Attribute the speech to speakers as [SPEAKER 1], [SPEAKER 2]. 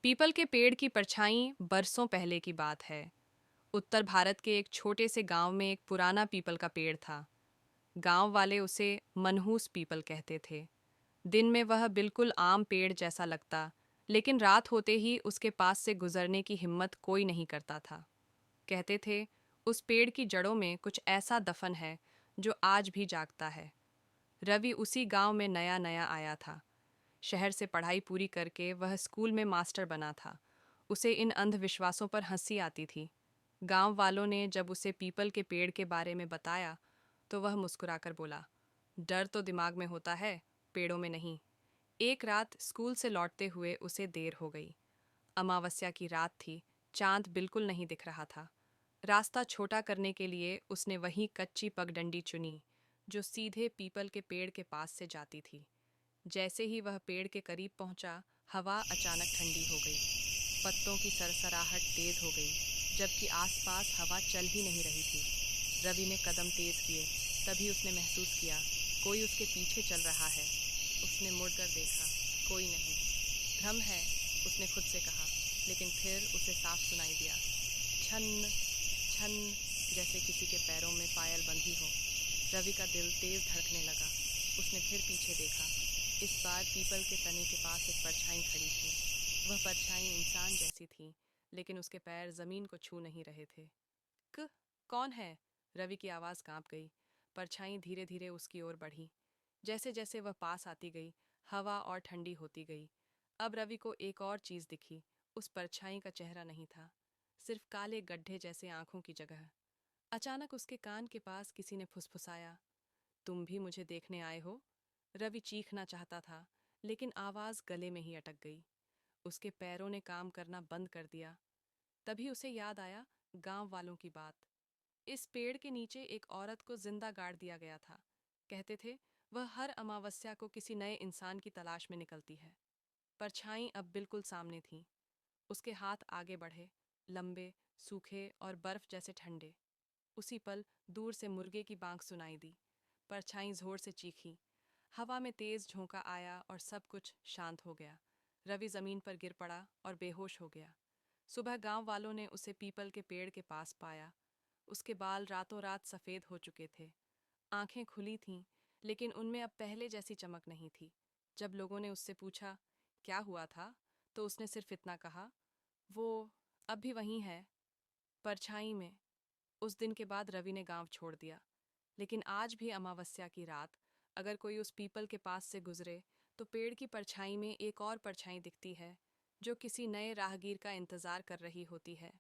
[SPEAKER 1] People के पेड़ की परछाई बरसों पहले की बात है। उत्तर भारत के एक छोटे से गांव में एक पुराना पीपल का पेड़ था। गांव वाले उसे मनहूस पीपल कहते थे। दिन में वह बिल्कुल आम पेड़ जैसा लगता, लेकिन रात होते ही उसके पास से गुजरने की हिम्मत कोई नहीं करता था। कहते थे, उस पेड़ की जड़ों में कुछ ऐसा दफन है जो आज भी जागता है। रवि उसी गांव में नया नया आया था। शहर से पढ़ाई पूरी करके वह स्कूल में मास्टर बना था। उसे इन अंधविश्वासों पर हंसी आती थी। गांव वालों ने जब उसे पीपल के पेड़ के बारे में बताया तो वह मुस्कुराकर बोला, डर तो दिमाग में होता है, पेड़ों में नहीं। एक रात स्कूल से लौटते हुए उसे देर हो गई। अमावस्या की रात थी, चांद बिल्कुल नहीं दिख रहा था। रास्ता छोटा करने के लिए उसने वही कच्ची पगडंडी चुनी जो सीधे पीपल के पेड़ के पास से जाती थी। जैसे ही वह पेड़ के करीब पहुंचा, हवा अचानक ठंडी हो गई। पत्तों की सरसराहट तेज हो गई, जबकि आसपास हवा चल ही नहीं रही थी। रवि ने कदम तेज किए, तभी उसने महसूस किया कोई उसके पीछे चल रहा है। उसने मुड़कर देखा, कोई नहीं। भ्रम है, उसने खुद से कहा, लेकिन फिर उसे साफ सुनाई दिया, छन छन, जैसे किसी के पैरों में पायल बंधी हो। रवि का दिल तेज धड़कने लगा। उसने फिर पीछे देखा। इस बार पीपल के तने के पास एक परछाई खड़ी थी। वह परछाई इंसान जैसी थी, लेकिन उसके पैर जमीन को छू नहीं रहे थे। क कौन है? रवि की आवाज कांप गई। परछाई धीरे धीरे उसकी ओर बढ़ी। जैसे जैसे वह पास आती गई, हवा और ठंडी होती गई। अब रवि को एक और चीज दिखी। उस परछाई का चेहरा नहीं था, सिर्फ काले गड्ढे जैसे आंखों की जगह। अचानक उसके कान के पास किसी ने फुसफुसाया, तुम भी मुझे देखने आए हो? रवि चीखना चाहता था, लेकिन आवाज गले में ही अटक गई। उसके पैरों ने काम करना बंद कर दिया। तभी उसे याद आया गांव वालों की बात। इस पेड़ के नीचे एक औरत को जिंदा गाड़ दिया गया था। कहते थे वह हर अमावस्या को किसी नए इंसान की तलाश में निकलती है। परछाई अब बिल्कुल सामने थी। उसके हाथ आगे बढ़े, लंबे, सूखे और बर्फ जैसे ठंडे। उसी पल दूर से मुर्गे की बांग सुनाई दी। परछाई जोर से चीखी। हवा में तेज झोंका आया और सब कुछ शांत हो गया। रवि जमीन पर गिर पड़ा और बेहोश हो गया। सुबह गांव वालों ने उसे पीपल के पेड़ के पास पाया। उसके बाल रातों रात सफेद हो चुके थे। आंखें खुली थीं, लेकिन उनमें अब पहले जैसी चमक नहीं थी। जब लोगों ने उससे पूछा क्या हुआ था, तो उसने सिर्फ इतना कहा, वो अब भी वहीं है, परछाई में। उस दिन के बाद रवि ने गांव छोड़ दिया। लेकिन आज भी अमावस्या की रात अगर कोई उस पीपल के पास से गुजरे तो पेड़ की परछाई में एक और परछाई दिखती है, जो किसी नए राहगीर का इंतजार कर रही होती है।